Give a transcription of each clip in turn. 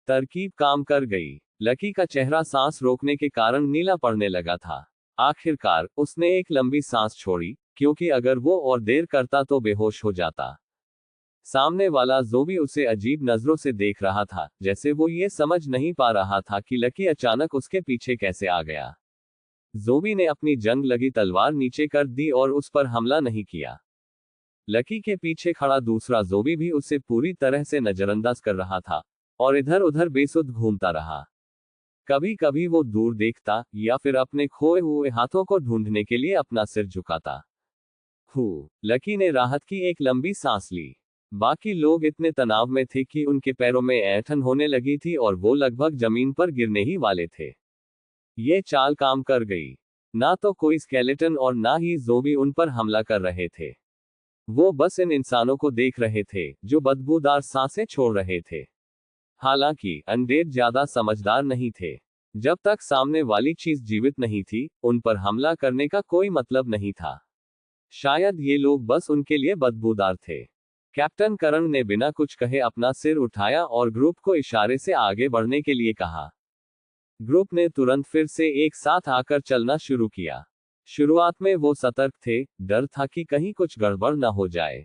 तरकीब काम कर गई। लकी का चेहरा सांस रोकने के कारण नीला पड़ने लगा था। आखिरकार उसने एक लंबी सांस छोड़ी, क्योंकि अगर वो और देर करता तो बेहोश हो जाता। सामने वाला ज़ोंबी उसे अजीब नजरों से देख रहा था, जैसे वो ये समझ नहीं पा रहा था कि लकी अचानक उसके पीछे कैसे आ गया। ज़ोंबी ने अपनी जंग लगी तलवार नीचे कर दी और उस पर हमला नहीं किया। लकी के पीछे खड़ा दूसरा ज़ोंबी भी उसे पूरी तरह से नजरअंदाज कर रहा था और इधर उधर बेसुध घूमता रहा। कभी कभी वो दूर देखता या फिर अपने खोए हुए हाथों को ढूंढने के लिए अपना सिर झुकाता। लकी ने राहत की एक लंबी सांस ली। बाकी लोग इतने तनाव में थे कि उनके पैरों में ऐंठन होने लगी थी और वो लगभग जमीन पर गिरने ही वाले थे। ये चाल काम कर गई। ना तो कोई स्केलेटन और ना ही ज़ोंबी उन पर हमला कर रहे थे। वो बस इन इंसानों को देख रहे थे जो बदबूदार सांसें छोड़ रहे थे। हालांकि अनडेड ज्यादा समझदार नहीं थे। जब तक सामने वाली चीज जीवित नहीं थी, उन पर हमला करने का कोई मतलब नहीं था। शायद ये लोग बस उनके लिए बदबूदार थे। कैप्टन करण ने बिना कुछ कहे अपना सिर उठाया और ग्रुप को इशारे से आगे बढ़ने के लिए कहा। ग्रुप ने तुरंत फिर से एक साथ आकर चलना शुरू किया। शुरुआत में वो सतर्क थे, डर था कि कहीं कुछ गड़बड़ न हो जाए।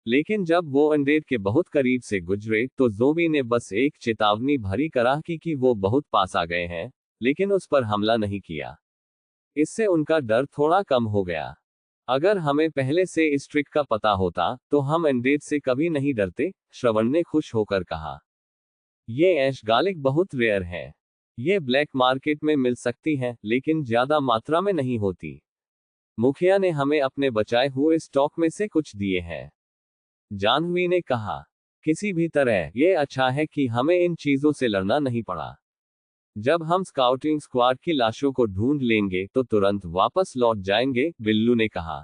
लेकिन जब वो अनडेड के बहुत करीब से गुजरे तो ज़ोंबी ने बस एक चेतावनी भरी कराह की कि वो बहुत पास आ गए हैं, लेकिन उस पर हमला नहीं किया। इससे उनका डर थोड़ा कम हो गया। अगर हमें पहले से इस ट्रिक का पता होता तो हम अनडेड से कभी नहीं डरते, श्रवण ने खुश होकर कहा। ये ऐश गालिक बहुत रेयर है। ये ब्लैक मार्केट में मिल सकती हैं, लेकिन ज्यादा मात्रा में नहीं होती। मुखिया ने हमें अपने बचाए हुए स्टॉक में से कुछ दिए हैं, जानवी ने कहा। किसी भी तरह ये अच्छा है कि हमें इन चीजों से लड़ना नहीं पड़ा। जब हम स्काउटिंग स्क्वाड की लाशों को ढूंढ लेंगे तो तुरंत वापस लौट जाएंगे, बिल्लू ने कहा।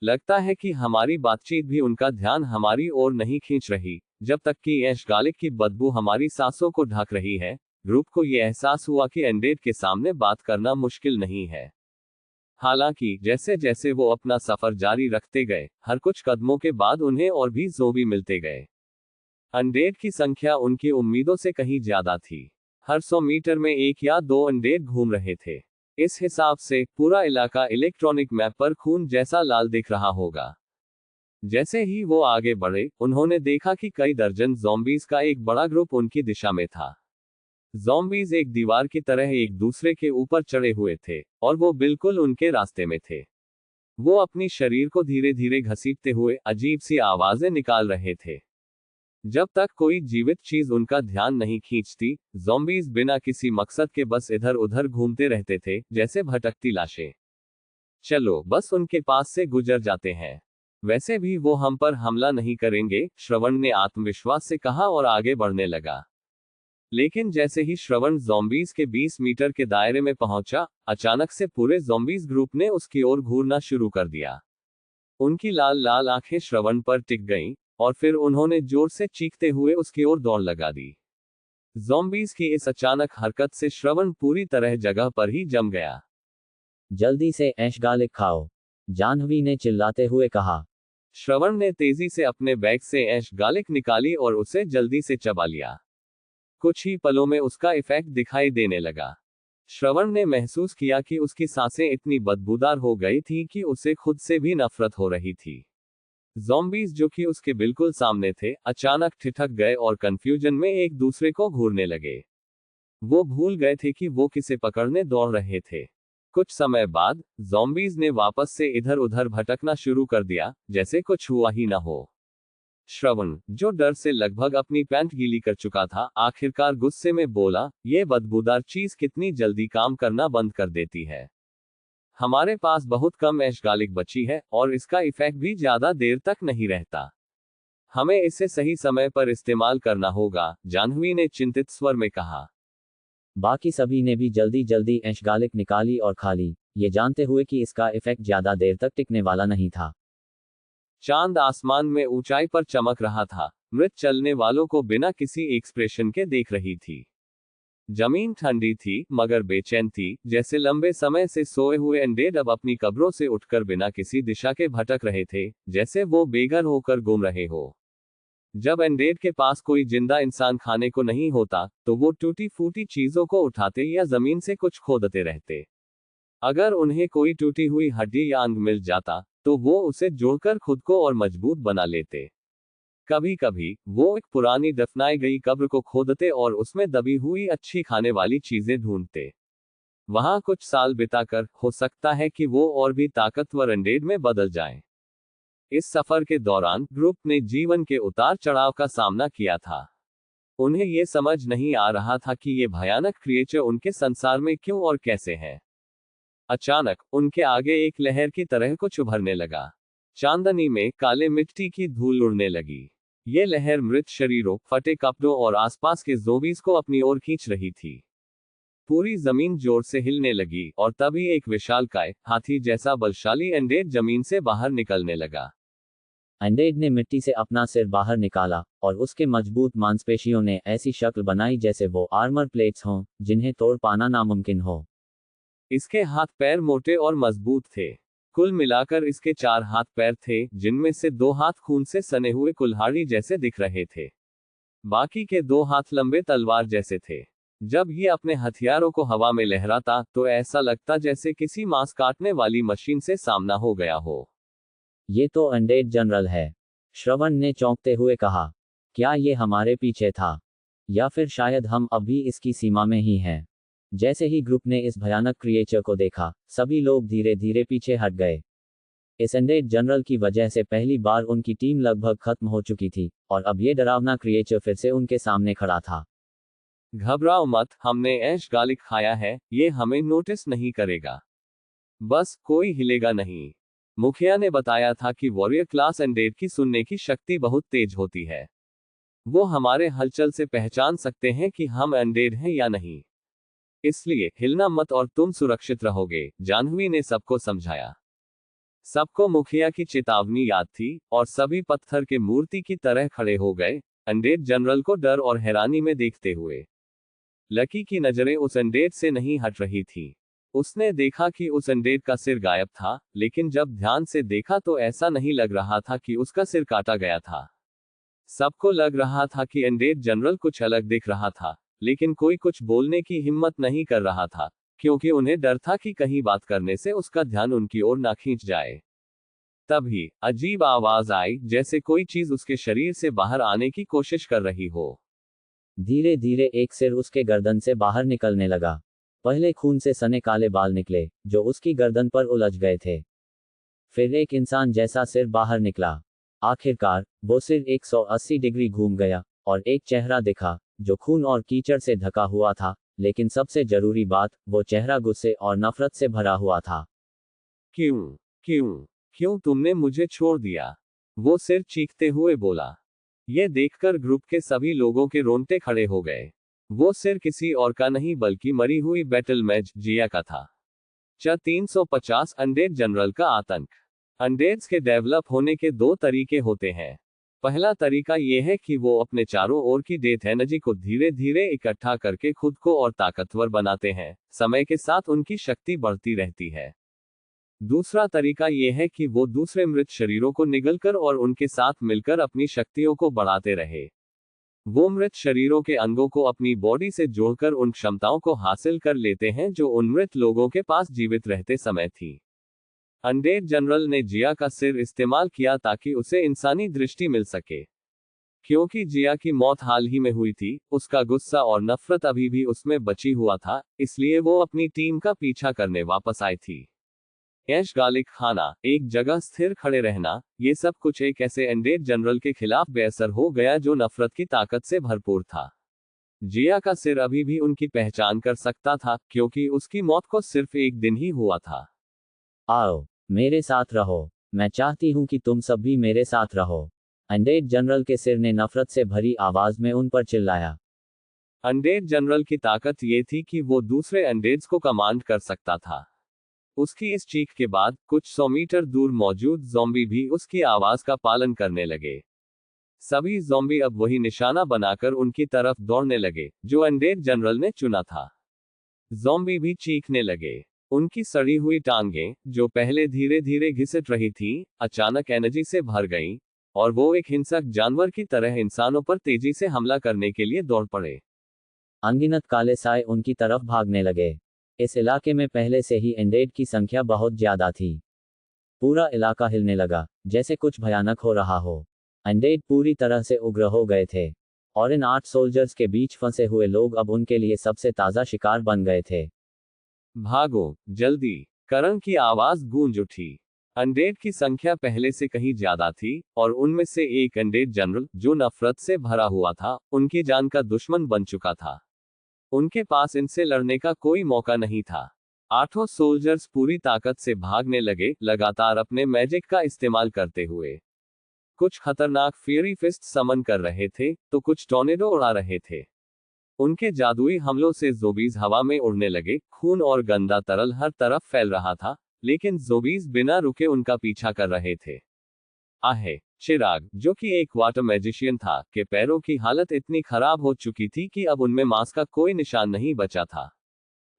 लगता है कि हमारी बातचीत भी उनका ध्यान हमारी ओर नहीं खींच रही। जब तक कि ऐश गालिक की बदबू हमारी सांसों को ढक रही है, ग्रुप को यह एहसास हुआ कि अनडेड के सामने बात करना मुश्किल नहीं है। हालांकि जैसे जैसे वो अपना सफर जारी रखते गए, हर कुछ कदमों के बाद उन्हें और भी ज़ोंबी मिलते गए। अनडेड की संख्या उनकी उम्मीदों से कहीं ज्यादा थी। हर 100 मीटर में एक या दो अनडेड घूम रहे थे। इस हिसाब से पूरा इलाका इलेक्ट्रॉनिक मैप पर खून जैसा लाल दिख रहा होगा। जैसे ही वो आगे बढ़े, उन्होंने देखा कि कई दर्जन ज़ॉम्बीज का एक बड़ा ग्रुप उनकी दिशा में था। ज़ॉम्बीज एक दीवार की तरह एक दूसरे के ऊपर चढ़े हुए थे और वो बिल्कुल उनके रास्ते में थे। वो अपनी शरीर को धीरे धीरे घसीटते हुए अजीब सी आवाजें निकाल रहे थे। जब तक कोई जीवित चीज उनका ध्यान नहीं खींचती, ज़ॉम्बीज बिना किसी मकसद के बस इधर उधर घूमते रहते थे, जैसे भटकती लाशें। चलो बस उनके पास से गुजर जाते हैं, वैसे भी वो हम पर हमला नहीं करेंगे, श्रवण ने आत्मविश्वास से कहा और आगे बढ़ने लगा। लेकिन जैसे ही श्रवण ज़ॉम्बीज के 20 मीटर के दायरे में पहुंचा, अचानक से पूरे ज़ॉम्बीज ग्रुप ने उसकी ओर घूरना शुरू कर दिया। उनकी लाल लाल आंखें श्रवण पर टिक गईं, और फिर उन्होंने जोर से चीखते हुए उसकी ओर दौड़ लगा दी। ज़ॉम्बीज की इस अचानक हरकत से श्रवण पूरी तरह जगह पर ही जम गया। जल्दी से ऐश गालिक खाओ, जाह्नवी ने चिल्लाते हुए कहा। श्रवण ने तेजी से अपने बैग से ऐश गालिक निकाली और उसे जल्दी से चबा लिया। कुछ ही पलों में उसका इफेक्ट दिखाई देने लगा। श्रवण ने महसूस किया कि उसकी सांसें इतनी बदबूदार हो गई थी कि उसे खुद से भी नफरत हो रही थी। ज़ॉम्बीज जो कि उसके बिल्कुल सामने थे, अचानक ठिठक गए और कंफ्यूजन में एक दूसरे को घूरने लगे। वो भूल गए थे कि वो किसे पकड़ने दौड़ रहे थे। कुछ समय बाद ज़ॉम्बीज ने वापस से इधर उधर भटकना शुरू कर दिया, जैसे कुछ हुआ ही ना हो। श्रवण, जो डर से लगभग अपनी पैंट गीली कर चुका था, आखिरकार गुस्से में बोला, ये बदबूदार चीज कितनी जल्दी काम करना बंद कर देती है। हमारे पास बहुत कम ऐश गालिक बची है और इसका इफेक्ट भी ज्यादा देर तक नहीं रहता। हमें इसे सही समय पर इस्तेमाल करना होगा, जाह्नवी ने चिंतित स्वर में कहा। बाकी सभी ने भी जल्दी जल्दी ऐश गालिक निकाली और खा ली, ये जानते हुए कि इसका इफेक्ट ज्यादा देर तक टिकने वाला नहीं था। चांद आसमान में ऊंचाई पर चमक रहा था। मृत चलने वालों को बिना किसी एक्सप्रेशन के देख रही थी। जमीन ठंडी थी मगर बेचैन थी, जैसे लंबे समय से सोए हुए अनडेड अब अपनी कब्रों से उठकर बिना किसी दिशा के भटक रहे थे, जैसे वो बेघर होकर घूम रहे हो। जब एंडेड के पास कोई जिंदा इंसान खाने को नहीं होता तो वो टूटी फूटी चीजों को उठाते या जमीन से कुछ खोदते रहते। अगर उन्हें कोई टूटी हुई हड्डी या अंग मिल जाता तो वो उसे जोड़कर खुद को और मजबूत बना लेते। कभी कभी वो एक पुरानी दफनाई गई कब्र को खोदते और उसमें दबी हुई अच्छी खाने वाली चीजें ढूंढते। वहां कुछ साल बिताकर हो सकता है कि वो और भी ताकतवर एंडेड में बदल जाएं। इस सफर के दौरान ग्रुप ने जीवन के उतार चढ़ाव का सामना किया था। उन्हें ये समझ नहीं आ रहा था कि ये भयानक क्रिएचर उनके संसार में क्यों और कैसे है। अचानक उनके आगे एक लहर की तरह कुछ उभरने लगा। चांदनी में काले मिट्टी की धूल उड़ने लगी। ये लहर मृत शरीरों, फटे कपड़ों और आसपास के ज़ोंबीज़ को अपनी ओर खींच रही थी। पूरी जमीन जोर से हिलने लगी और तभी एक विशालकाय हाथी जैसा बलशाली एंडेड जमीन से बाहर निकलने लगा। एंडेड ने मिट्टी से अपना सिर बाहर निकाला और उसके मजबूत मांसपेशियों ने ऐसी शक्ल बनाई जैसे वो आर्मर प्लेट्स हों जिन्हें तोड़ पाना नामुमकिन हो। इसके हाथ पैर मोटे और मजबूत थे। कुल मिलाकर इसके 4 हाथ पैर थे, जिनमें से 2 हाथ खून से सने हुए कुल्हाड़ी जैसे दिख रहे थे। बाकी के 2 हाथ लंबे तलवार जैसे थे। जब ये अपने हथियारों को हवा में लहराता तो ऐसा लगता जैसे किसी मांस काटने वाली मशीन से सामना हो गया हो। ये तो अनडेड जनरल है, श्रवण ने चौंकते हुए कहा। क्या ये हमारे पीछे था? या फिर शायद हम अभी इसकी सीमा में ही हैं? जैसे ही ग्रुप ने इस भयानक क्रिएचर को देखा, सभी लोग धीरे धीरे पीछे हट गए। इस अनडेड जनरल की वजह से पहली बार उनकी टीम लगभग खत्म हो चुकी थी, और अब ये डरावना क्रिएचर फिर से उनके सामने खड़ा था। घबराओ मत, हमने ऐश गालिक खाया है, ये हमें नोटिस नहीं करेगा। बस कोई हिलेगा नहीं। मुखिया ने बताया था कि वॉरियर क्लास अनडेड की सुनने की शक्ति बहुत तेज होती है। वो हमारे हलचल से पहचान सकते हैं कि हम अनडेड हैं या नहीं। इसलिए हिलना मत और तुम सुरक्षित रहोगे, जाह्नवी ने सबको समझाया। सबको मुखिया की चेतावनी याद थी और सभी पत्थर के मूर्ति की तरह खड़े हो गए, अनडेड जनरल को डर और हैरानी में देखते हुए। लकी की नजरें उस अनडेड से नहीं हट रही थी। उसने देखा कि उस अनडेड का सिर गायब था, लेकिन जब ध्यान से देखा तो ऐसा नहीं लग रहा था कि उसका सिर काटा गया था। सबको लग रहा था कि अनडेड जनरल कुछ अलग दिख रहा था, लेकिन कोई कुछ बोलने की हिम्मत नहीं कर रहा था, क्योंकि उन्हें डर था कि कहीं बात करने से उसका ध्यान उनकी ओर ना खींच जाए। तभी अजीब आवाज आई, जैसे कोई चीज उसके शरीर से बाहर आने की कोशिश कर रही हो। धीरे धीरे एक सिर उसके गर्दन से बाहर निकलने लगा। पहले खून से सने काले बाल निकले, जो उसकी गर्दन पर उलझ गए थे। फिर एक इंसान जैसा सिर बाहर निकला। आखिरकार वो सिर 180 डिग्री घूम गया और एक चेहरा दिखा, जो खून और कीचड़ से ढका हुआ था, लेकिन सबसे जरूरी बात, वो चेहरा गुस्से और नफरत से भरा हुआ था। क्यों क्यों क्यों तुमने मुझे छोड़ दिया? वो सिर चीखते हुए बोला। यह देखकर ग्रुप के सभी लोगों के रोंगटे खड़े हो गए। वो सिर किसी और का नहीं बल्कि मरी हुई बैटल मैच जिया का था। 350 अनडेड जनरल का आतंक। अनडेड्स के डेवलप होने के 2 तरीके होते हैं। पहला तरीका यह है कि वो अपने चारों ओर की डेथ एनर्जी को धीरे धीरे इकट्ठा करके खुद को और ताकतवर बनाते हैं। समय के साथ उनकी शक्ति बढ़ती रहती है। दूसरा तरीका यह है कि वो दूसरे मृत शरीरों को निगलकर और उनके साथ मिलकर अपनी शक्तियों को बढ़ाते रहे। वो मृत शरीरों के अंगों को अपनी बॉडी से जोड़कर उन क्षमताओं को हासिल कर लेते हैं जो उन मृत लोगों के पास जीवित रहते समय थी। अनडेड जनरल ने जिया का सिर इस्तेमाल किया ताकि उसे इंसानी दृष्टि मिल सके। क्योंकि जिया की मौत हाल ही में हुई थी, उसका गुस्सा और नफरत अभी भी उसमें बची हुआ था, इसलिए वो अपनी टीम का पीछा करने वापस आई थी। ऐश गालिक खाना, एक जगह स्थिर खड़े रहना, ये सब कुछ एक ऐसे अनडेड जनरल के खिलाफ बेअसर हो गया जो नफरत की ताकत से भरपूर था। जिया का सिर अभी भी उनकी पहचान कर सकता था, क्योंकि उसकी मौत को सिर्फ एक दिन ही हुआ था। आओ, मेरे साथ रहो। मैं चाहती हूं कि तुम सब भी मेरे साथ रहो। अनडेड जनरल के सिर ने नफरत से भरी आवाज में उन पर चिल्लाया। अनडेड जनरल की ताकत ये थी कि वो दूसरे अनडेड्स को कमांड कर सकता था। उसकी इस चीख के बाद कुछ 100 मीटर दूर मौजूद ज़ॉम्बी भी उसकी आवाज का पालन करने लगे। सभी ज़ॉम्बी अब वही निशाना बनाकर उनकी तरफ दौड़ने लगे जो अनडेड जनरल ने चुना था। ज़ॉम्बी भी चीखने लगे। उनकी सड़ी हुई टांगें, जो पहले धीरे धीरे घिसट रही थीं, अचानक एनर्जी से भर गईं, और वो एक हिंसक जानवर की तरह इंसानों पर तेजी से हमला करने के लिए दौड़ पड़े। अनगिनत काले साए उनकी तरफ भागने लगे। इस इलाके में पहले से ही एंडेड की संख्या बहुत ज्यादा थी। पूरा इलाका हिलने लगा, जैसे कुछ भयानक हो रहा हो। एंडेड पूरी तरह से उग्र हो गए थे, और इन 8 सोल्जर्स के बीच फंसे हुए लोग अब उनके लिए सबसे ताज़ा शिकार बन गए थे। भागो, जल्दी! करण की आवाज गूंज उठी। अनडेड की संख्या पहले से कहीं ज्यादा थी, और उनमें से एक अनडेड जनरल, जो नफरत से भरा हुआ था, उनकी जान का दुश्मन बन चुका था। उनके पास इनसे लड़ने का कोई मौका नहीं था। 8 सोल्जर्स पूरी ताकत से भागने लगे, लगातार अपने मैजिक का इस्तेमाल करते हुए। कुछ खतरनाक फ्यूरी फिस्ट समन कर रहे थे, तो कुछ टॉर्नेडो उड़ा रहे थे। उनके जादुई हमलों से ज़ोबीज हवा में उड़ने लगे, खून और गंदा तरल हर तरफ फैल रहा था, लेकिन ज़ोबीज बिना रुके उनका पीछा कर रहे थे। आहे, चिराग, जो कि एक वाटर मैजिशियन था, के पैरों की हालत इतनी खराब हो चुकी थी कि अब उनमें मांस का कोई निशान नहीं बचा था।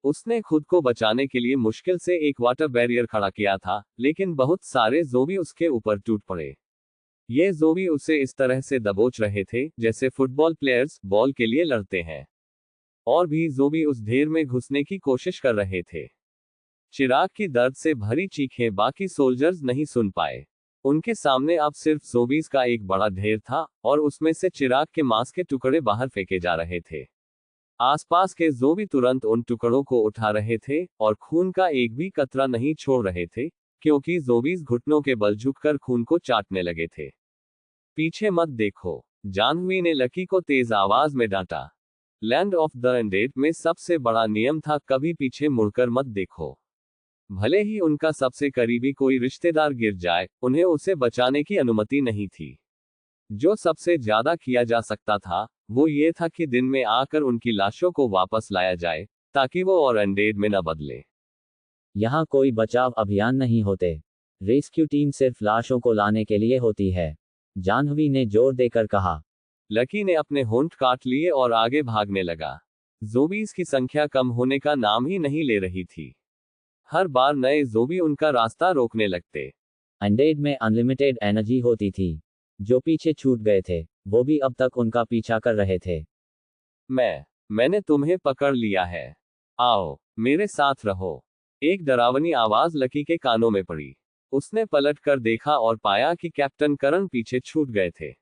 उसने खुद को बचाने के लिए मुश्किल से एक वाटर बैरियर खड़ा किया था, लेकिन बहुत सारे ज़ोबी उसके ऊपर टूट पड़े। ये ज़ोबी उसे इस तरह से दबोच रहे थे, जैसे फुटबॉल प्लेयर्स बॉल के लिए लड़ते हैं। और भी ज़ोबी उस ढेर में घुसने की कोशिश कर रहे थे। चिराग की दर्द से भरी चीखें बाकी सोल्जर्स नहीं सुन पाए। उनके सामने अब सिर्फ ज़ोबीज का एक बड़ा ढेर था, और उसमें से चिराग के मांस के टुकड़े बाहर फेंके जा रहे थे। आसपास के ज़ोबी तुरंत उन टुकड़ों को उठा रहे थे, और खून का एक भी कतरा नहीं छोड़ रहे थे, क्योंकि ज़ोबीज घुटनों के बल झुककर खून को चाटने लगे थे। पीछे मत देखो, जाह्नवी ने लकी को तेज आवाज में डांटा। लैंड ऑफ द अनडेड में सबसे बड़ा नियम था, कभी पीछे मुड़कर मत देखो। भले ही उनका सबसे करीबी कोई रिश्तेदार गिर जाए, उन्हें उसे बचाने की अनुमति नहीं थी। जो सबसे ज्यादा किया जा सकता था, वो ये था कि दिन में आकर उनकी लाशों को वापस लाया जाए, ताकि वो और अनडेड में न बदले। यहाँ कोई बचाव अभियान नहीं होते। रेस्क्यू टीम सिर्फ लाशों को लाने के लिए होती है, जाह्नवी ने जोर देकर कहा। लकी ने अपने होंठ काट लिए और आगे भागने लगा। ज़ोबीज की संख्या कम होने का नाम ही नहीं ले रही थी। हर बार नए ज़ोबी उनका रास्ता रोकने लगते। अनडेड में अनलिमिटेड एनर्जी होती थी। जो पीछे छूट गए थे, वो भी अब तक उनका पीछा कर रहे थे। मैंने तुम्हें पकड़ लिया है। आओ, मेरे साथ रहो। एक डरावनी आवाज लकी के कानों में पड़ी। उसने पलट कर देखा और पाया कि कैप्टन करण पीछे छूट गए थे।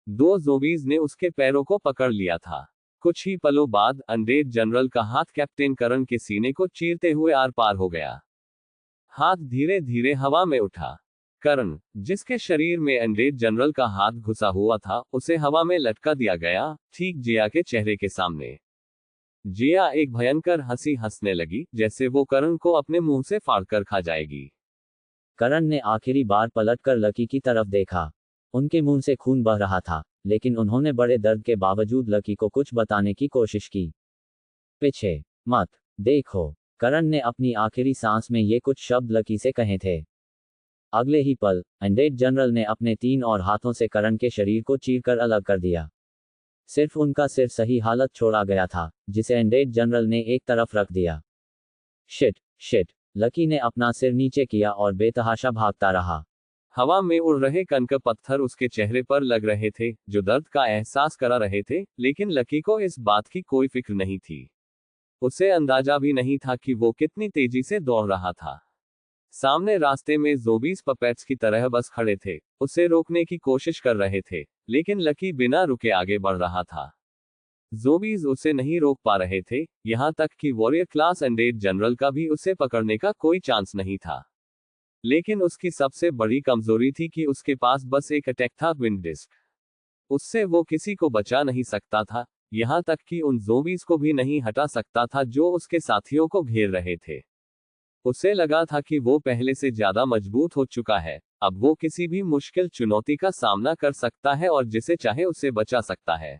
2 ज़ोबीज ने उसके पैरों को पकड़ लिया था। कुछ ही पलों बाद अनडेड जनरल का हाथ कैप्टन करण के सीने को चीरते हुए आर पार हो गया। हाथ धीरे धीरे हवा में उठा। करण, जिसके शरीर में अनडेड जनरल का हाथ घुसा हुआ था, उसे हवा में लटका दिया गया, ठीक जिया के चेहरे के सामने। जिया एक भयंकर हंसी हंसने लगी, जैसे वो करण को अपने मुंह से फाड़कर खा जाएगी। करण ने आखिरी बार पलटकर लकी की तरफ देखा। उनके मुंह से खून बह रहा था, लेकिन उन्होंने बड़े दर्द के बावजूद लकी को कुछ बताने की कोशिश की। पीछे मत देखो, करण ने अपनी आखिरी सांस में ये कुछ शब्द लकी से कहे थे। अगले ही पल, अनडेड जनरल ने अपने 3 और हाथों से करण के शरीर को चीरकर अलग कर दिया। सिर्फ उनका सिर सही हालत छोड़ा गया था, जिसे अनडेड जनरल ने एक तरफ रख दिया। शिट, लकी ने अपना सिर नीचे किया और बेतहाशा भागता रहा। हवा में उड़ रहे कंकर पत्थर उसके चेहरे पर लग रहे थे, जो दर्द का एहसास करा रहे थे, लेकिन लकी को इस बात की कोई फिक्र नहीं थी। उसे अंदाजा भी नहीं था कि वो कितनी तेजी से दौड़ रहा था। सामने रास्ते में ज़ोबीज पपेट्स की तरह बस खड़े थे, उसे रोकने की कोशिश कर रहे थे, लेकिन लकी बिना रुके आगे बढ़ रहा था। ज़ोबीज उसे नहीं रोक पा रहे थे, यहाँ तक कि वॉरियर क्लास अनडेड जनरल का भी उसे पकड़ने का कोई चांस नहीं था। लेकिन उसकी सबसे बड़ी कमजोरी थी कि उसके पास बस एक अटैक था, विंड डिस्क। उससे वो किसी को बचा नहीं सकता था, यहाँ तक कि उन ज़ोबीज को भी नहीं हटा सकता था जो उसके साथियों को घेर रहे थे। उसे लगा था कि वो पहले से ज्यादा मजबूत हो चुका है, अब वो किसी भी मुश्किल चुनौती का सामना कर सकता है और जिसे चाहे उसे बचा सकता है।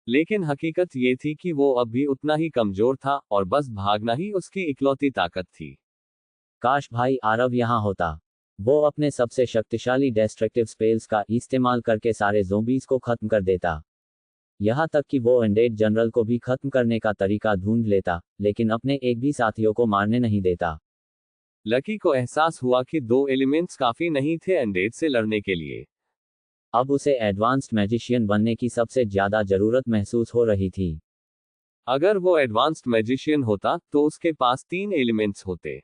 लेकिन हकीकत ये थी कि वो अब भी उतना ही कमजोर था, और बस भागना ही उसकी इकलौती ताकत थी। काश भाई आरव यहाँ होता। वो अपने सबसे शक्तिशाली डेस्ट्रक्टिव स्पेल्स का इस्तेमाल करके सारे ज़ोंबीज को खत्म कर देता। यहाँ तक कि वो अनडेड जनरल को भी खत्म करने का तरीका ढूंढ लेता, लेकिन अपने एक भी साथियों को मारने नहीं देता। लकी को एहसास हुआ कि 2 एलिमेंट्स काफी नहीं थे अनडेड से लड़ने के लिए। अब उसे एडवांस्ड मैजिशियन बनने की सबसे ज्यादा जरूरत महसूस हो रही थी। अगर वो एडवांस्ड मैजिशियन होता तो उसके पास 3 एलिमेंट्स होते।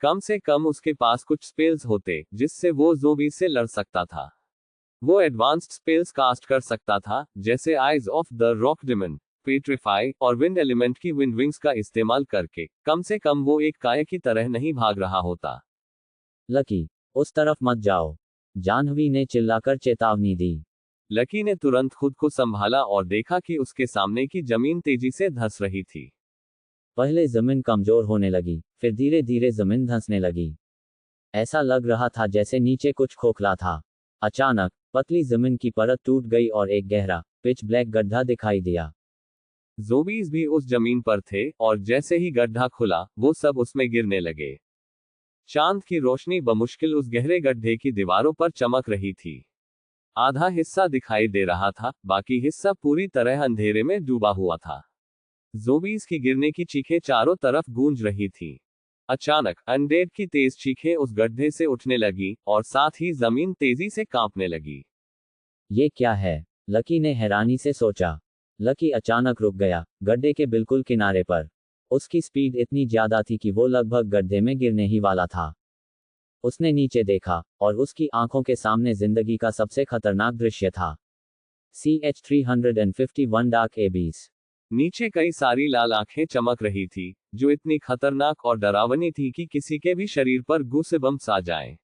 कम से कम उसके पास कुछ स्पेल्स होते जिससे वो ज़ोंबी से लड़ सकता था। वो एडवांस्ड स्पेल्स कास्ट कर सकता था, जैसे eyes of the rock demon, petrify और विंड एलिमेंट की विंड विंग्स का इस्तेमाल करके। कम से कम वो एक काय की तरह नहीं भाग रहा होता। लकी, उस तरफ मत जाओ, जाह्नवी ने चिल्लाकर चेतावनी दी। लकी ने तुरंत खुद को संभाला और देखा कि उसके सामने की जमीन तेजी से धंस रही थी। पहले जमीन कमजोर होने लगी, फिर धीरे धीरे जमीन धंसने लगी। ऐसा लग रहा था जैसे नीचे कुछ खोखला था। अचानक पतली जमीन की परत टूट गई और एक गहरा पिच ब्लैक गड्ढा दिखाई दिया। ज़ोंबीज भी उस जमीन पर थे और जैसे ही गड्ढा खुला वो सब उसमें गिरने लगे। चांद की रोशनी बमुश्किल उस गहरे गड्ढे की दीवारों पर चमक रही थी। आधा हिस्सा दिखाई दे रहा था, बाकी हिस्सा पूरी तरह अंधेरे में डूबा हुआ था। ज़ोंबीज की गिरने की चीखें चारों तरफ गूंज रही थी। अचानक अनडेड की तेज चीखें उस गड्ढे से उठने लगी और साथ ही जमीन तेजी से कांपने लगी। ये क्या है? लकी ने हैरानी से सोचा। लकी अचानक रुक गया, गड्ढे के बिल्कुल किनारे पर। उसकी स्पीड इतनी ज्यादा थी कि वो लगभग गड्ढे में गिरने ही वाला था। उसने नीचे देखा और उसकी आंखों के सामने जिंदगी का सबसे खतरनाक दृश्य था। CH-351 dark Abies. नीचे कई सारी लाल आंखें चमक रही थी, जो इतनी खतरनाक और डरावनी थी कि किसी के भी शरीर पर गूसेबम्प्स आ जाएं।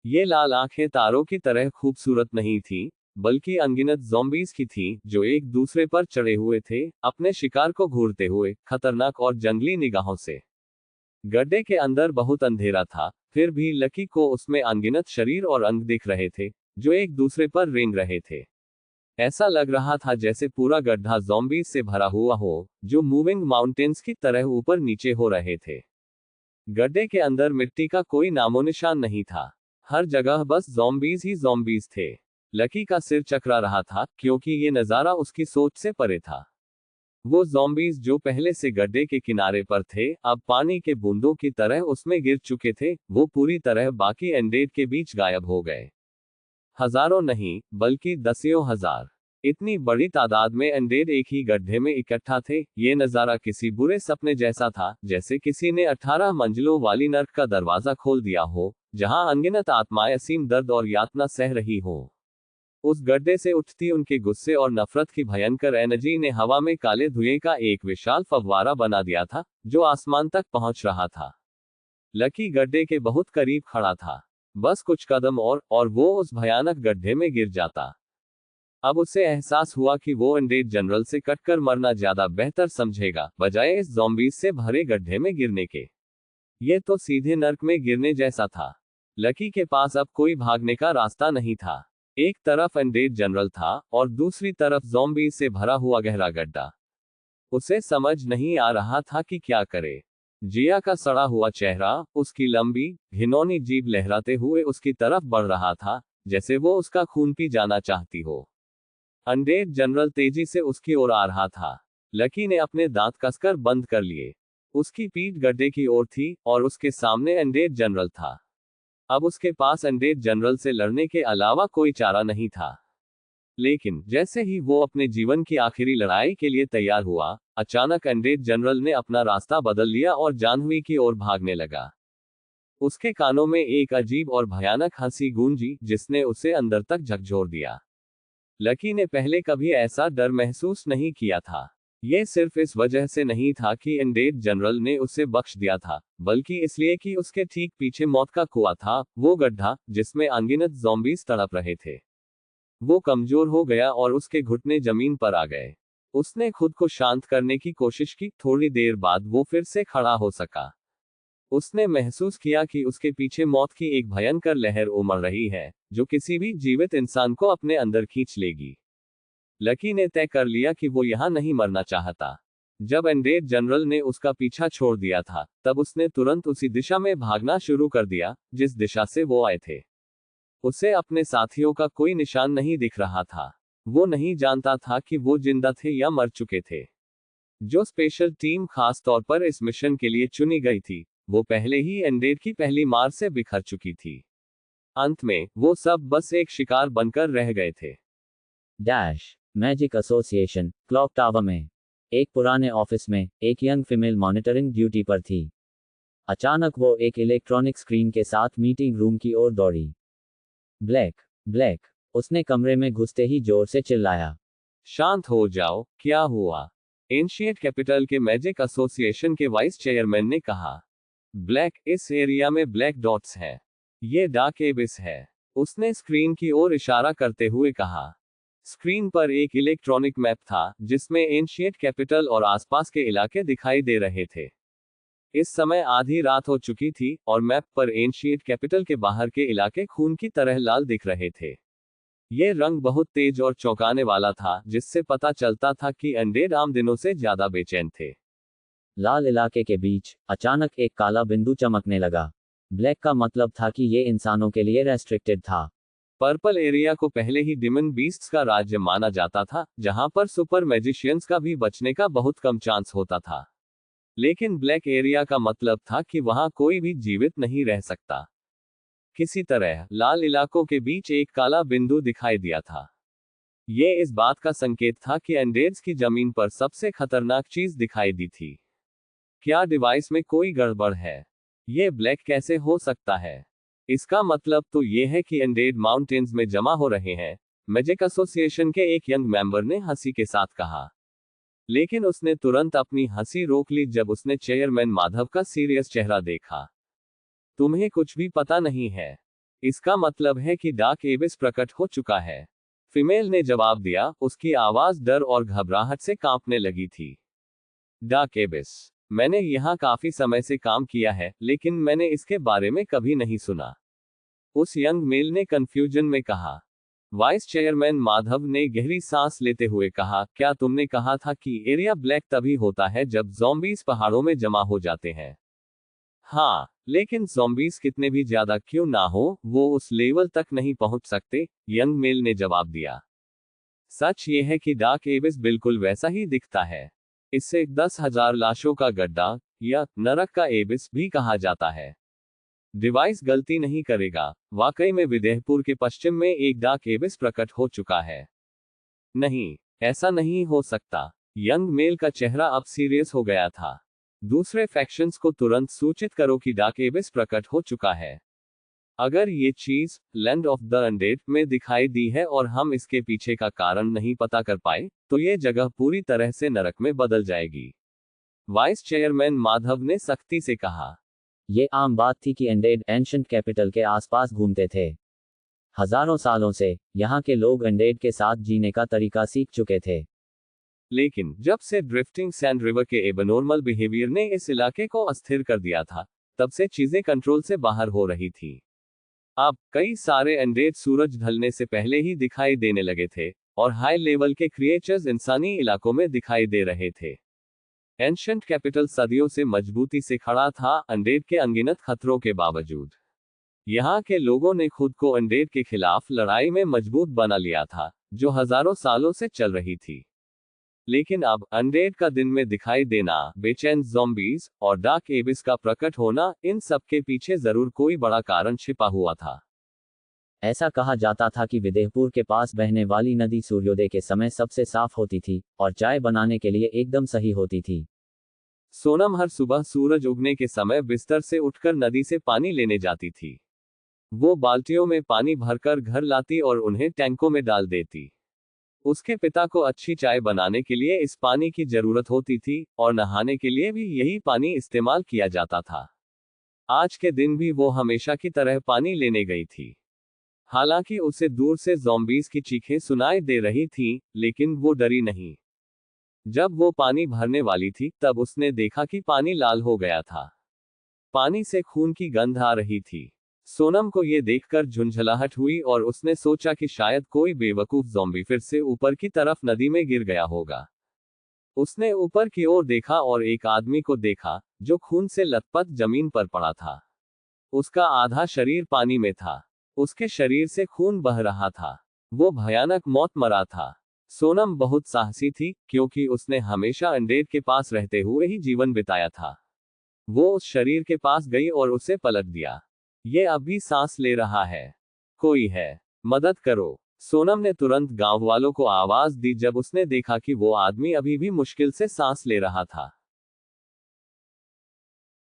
ये लाल आंखें तारों की तरह खूबसूरत नहीं थीं, बल्कि अनगिनत ज़ॉम्बीज की थीं, जो एक दूसरे पर चढ़े हुए थे, अपने शिकार को घूरते हुए, खतरनाक और जंगली निगाहों से। गड्ढे के अंदर बहुत अंधेरा था, फिर भी लकी को उसमें अनगिनत शरीर और अंग दिख रहे थे, जो एक दूसरे पर रेंग रहे थे। ऐसा लग रहा था जैसे पूरा गड्ढा ज़ॉम्बीज से भरा हुआ हो, जो मूविंग माउंटेन्स की तरह ऊपर नीचे हो रहे थे। गड्ढे के अंदर मिट्टी का कोई नामोनिशान नहीं था। हर जगह बस ज़ॉम्बीज ही ज़ॉम्बीज थे। लकी का सिर चकरा रहा था, क्योंकि ये नज़ारा उसकी सोच से परे था। वो ज़ॉम्बीज जो पहले से गड्ढे के किनारे पर थे, अब पानी के बूंदों की तरह उसमें गिर चुके थे। वो पूरी तरह बाकी अनडेड के बीच गायब हो गए। हजारों नहीं, बल्कि दसियों हजार। इतनी बड़ी तादाद में अनडेड एक ही गड्ढे में इकट्ठा थे। ये नज़ारा किसी बुरे सपने जैसा था, जैसे किसी ने 18 मंजिलों वाली नर्क का दरवाजा खोल दिया हो, जहां अनगिनत आत्माएं असीम दर्द और यातना सह रही हो। उस गड्ढे से उठती उनके गुस्से और नफरत की भयंकर एनर्जी ने हवा में काले धुएं का एक विशाल फव्वारा बना दिया था, जो आसमान तक पहुंच रहा था। लकी गड्ढे के बहुत करीब खड़ा था। बस कुछ कदम और वो उस भयानक गड्ढे में गिर जाता। अब उसे एहसास हुआ कि वो अनडेड जनरल से कटकर मरना ज्यादा बेहतर समझेगा, बजाय इस ज़ॉम्बीज से भरे गड्ढे में गिरने के। ये तो सीधे नर्क में गिरने जैसा था। लकी के पास अब कोई भागने का रास्ता नहीं था। एक तरफ अनडेड जनरल था और दूसरी तरफ ज़ॉम्बीज से भरा हुआ गहरा गड्ढा। उसे समझ नहीं आ रहा था कि क्या करे। जिया का सड़ा हुआ चेहरा, उसकी लंबी, घिनौनी जीभ लहराते हुए उसकी तरफ बढ़ रहा था, जैसे वो उसका खून पी जाना चाहती हो। अनडेड जनरल तेजी से उसकी ओर आ रहा था। लकी ने अपने दांत कसकर बंद कर लिए। उसकी पीठ गड्ढे की ओर थी और उसके सामने अनडेड जनरल था। अब उसके पास अनडेड जनरल से लड़ने के अलावा कोई चारा नहीं था। लेकिन जैसे ही वो अपने जीवन की आखिरी लड़ाई के लिए तैयार हुआ, अचानक अनडेड जनरल ने अपना रास्ता बदल लिया और जाह्नवी की ओर भागने लगा। उसके कानों में एक अजीब और भयानक हंसी गूंजी, जिसने उसे अंदर तक झकझोर दिया। लकी ने पहले कभी ऐसा डर महसूस नहीं किया था। यह सिर्फ इस वजह से नहीं था कि अनडेड जनरल ने उसे बख्श दिया था, बल्कि इसलिए कि उसके ठीक पीछे मौत का कुआं था, वो गड्ढा जिसमें अनगिनत ज़ॉम्बीज तड़प रहे थे। वो कमजोर हो गया और उसके घुटने जमीन पर आ गए। उसने खुद को शांत करने की कोशिश की, थोड़ी देर बाद वो फिर से खड़ा हो सका। उसने महसूस किया कि उसके पीछे मौत की एक भयंकर लहर उमड़ रही है, जो किसी भी जीवित इंसान को अपने अंदर खींच लेगी। लकी ने तय कर लिया कि वो यहां नहीं मरना चाहता। जब अनडेड जनरल ने उसका पीछा छोड़ दिया था, तब उसने तुरंत उसी दिशा में भागना शुरू कर दिया, जिस दिशा से वो आए थे। उसे अपने साथियों का कोई निशान नहीं दिख रहा था। वो नहीं जानता था कि वो जिंदा थे या मर चुके थे। जो स्पेशल टीम खास तौर पर इस मिशन के लिए चुनी गई थी, वो पहले ही अनडेड की पहली मार से बिखर चुकी थी। अंत में वो सब बस एक शिकार बनकर रह गए थे। Dash magic association clock tower में एक पुराने ऑफिस में एक यंग फीमेल मॉनिटरिंग ड्यूटी पर थी। अचानक वो एक इलेक्ट्रॉनिक स्क्रीन के साथ मीटिंग रूम की ओर दौड़ी। ब्लैक ब्लैक उसने कमरे में घुसते ही जोर से चिल्लाया। शांत हो जाओ, क्या हुआ? एंशिएंट कैपिटल के मैजिक एसोसिएशन के वाइस चेयरमैन ने कहा। ब्लैक, इस एरिया में ब्लैक डॉट्स है। ये डार्क एबिस है। उसने स्क्रीन की ओर इशारा करते हुए कहा। स्क्रीन पर एक इलेक्ट्रॉनिक मैप था जिसमें एंशिएंट कैपिटल और आसपास के इलाके दिखाई दे रहे थे। इस समय आधी रात हो चुकी थी और मैप पर एंशिएंट कैपिटल के बाहर के इलाके खून की तरह लाल दिख रहे थे। ये रंग बहुत तेज और चौंकाने वाला था, जिससे पता चलता था कि अनडेड आम दिनों से ज्यादा बेचैन थे। लाल इलाके के बीच अचानक एक काला बिंदु चमकने लगा। ब्लैक का मतलब था कि ये इंसानों के लिए रेस्ट्रिक्टेड था। पर्पल एरिया को पहले ही डिमन बीस्ट्स का राज्य माना जाता था, जहां पर सुपर मैजिशियंस का भी बचने का बहुत कम चांस होता था। लेकिन ब्लैक एरिया का मतलब था कि वहां कोई भी जीवित नहीं रह सकता। किसी तरह लाल इलाकों के बीच एक काला बिंदु दिखाई दिया था। ये इस बात का संकेत था कि अनडेड्स की जमीन पर सबसे खतरनाक चीज दिखाई दी थी। क्या डिवाइस में कोई गड़बड़ है? ये ब्लैक कैसे हो सकता है? इसका मतलब तो ये है कि अनडेड माउंटेन्स में जमा हो रहे हैं, मैजिक एसोसिएशन के एक यंग मेंबर ने हंसी के साथ कहा। लेकिन उसने तुरंत अपनी हंसी रोक ली जब उसने चेयरमैन माधव का सीरियस चेहरा देखा। तुम्हें कुछ भी पता नहीं है? इसका मतलब है कि डार्क एबिस प्रकट हो चुका है। फीमेल ने जवाब दिया, उसकी आवाज डर और घबराहट से कांपने लगी थी। डार्क एबिस, मैंने यहाँ काफी समय से काम किया है, लेकिन मैंने इसके बारे में कभी नहीं सुना। उस यंग मेल ने कंफ्यूजन में कहा। वाइस चेयरमैन माधव ने गहरी सांस लेते हुए कहा, क्या तुमने कहा था कि एरिया ब्लैक तभी होता है जब ज़ॉम्बीज पहाड़ों में जमा हो जाते हैं? हाँ, लेकिन ज़ॉम्बीज कितने भी ज्यादा क्यों ना हो, वो उस लेवल तक नहीं पहुंच सकते, यंग मेल ने जवाब दिया। सच ये है कि डार्क एबिस बिल्कुल वैसा ही दिखता है। इसे 10,000 लाशों का गड्ढा या नरक का एबिस भी कहा जाता है। डिवाइस गलती नहीं करेगा, वाकई में विदेहपुर के पश्चिम में एक डार्क एबिस प्रकट हो चुका है। नहीं, ऐसा नहीं हो सकता। यंग मेल का चेहरा अब सीरियस हो गया था। दूसरे फैक्शंस को तुरंत सूचित करो कि डार्क एबिस प्रकट हो चुका है। अगर ये चीज लैंड ऑफ द अनडेड में दिखाई दी है और हम इसके पीछे का कारण नहीं पता कर पाए, तो ये जगह पूरी तरह से नरक में बदल जाएगी। वाइस चेयरमैन माधव ने सख्ती से कहा। ये आम बात थी कि अनडेड एंशिएंट कैपिटल के आसपास घूमते थे। हजारों सालों से यहाँ के लोग अनडेड के साथ जीने का तरीका सीख चुके थे। लेकिन जब से ड्रिफ्टिंग सैंड रिवर के एबनॉर्मल बिहेवियर ने इस इलाके को अस्थिर कर दिया था, तब से चीजें कंट्रोल से बाहर हो रही थी। अब कई सारे अनडेड सूरज ढलने से पहले ही दिखाई देने लगे थे, और हाई लेवल के क्रिएचर्स इंसानी इलाकों में दिखाई दे रहे थे। एंशिएंट कैपिटल सदियों से मजबूती से खड़ा था, अनडेड के अनगिनत खतरों के बावजूद। यहाँ के लोगों ने खुद को अनडेड के खिलाफ लड़ाई में मजबूत बना लिया था, जो हजारों सालों से चल रही थी। लेकिन अब अनडेड का दिन में दिखाई देना, बेचैन ज़ॉम्बीज और डार्क एबिस का प्रकट होना, इन सब के पीछे जरूर कोई बड़ा कारण छिपा हुआ था। ऐसा कहा जाता था कि विदेहपुर के पास बहने वाली नदी सूर्योदय के समय सबसे साफ होती थी और चाय बनाने के लिए एकदम सही होती थी। सोनम हर सुबह सूरज उगने के समय बिस्तर से उठकर नदी से पानी लेने जाती थी। वो बाल्टियों में पानी भरकर घर लाती और उन्हें टैंकों में डाल देती। उसके पिता को अच्छी चाय बनाने के लिए इस पानी की जरूरत होती थी, और नहाने के लिए भी यही पानी इस्तेमाल किया जाता था। आज के दिन भी वो हमेशा की तरह पानी लेने गई थी। हालांकि उसे दूर से ज़ॉम्बीज की चीखें सुनाई दे रही थीं, लेकिन वो डरी नहीं। जब वो पानी भरने वाली थी, तब उसने देखा कि पानी लाल हो गया था। पानी से खून की गंध आ रही थी। सोनम को ये देखकर झुंझलाहट हुई और उसने सोचा कि शायद कोई बेवकूफ ज़ॉम्बी फिर से ऊपर की तरफ नदी में गिर गया होगा। उसने ऊपर की ओर देखा और एक आदमी को देखा, जो खून से लथपथ जमीन पर पड़ा था। उसका आधा शरीर पानी में था। उसके शरीर से खून बह रहा था। वो भयानक मौत मरा था। सोनम बहुत साहसी थी, क्योंकि उसने हमेशा अनडेड के पास रहते हुए ही जीवन बिताया था। वो उस शरीर के पास गई और उसे पलट दिया। ये अभी सांस ले रहा है। कोई है, मदद करो। सोनम ने तुरंत गांव वालों को आवाज दी जब उसने देखा कि वो आदमी अभी भी मुश्किल से सांस ले रहा था।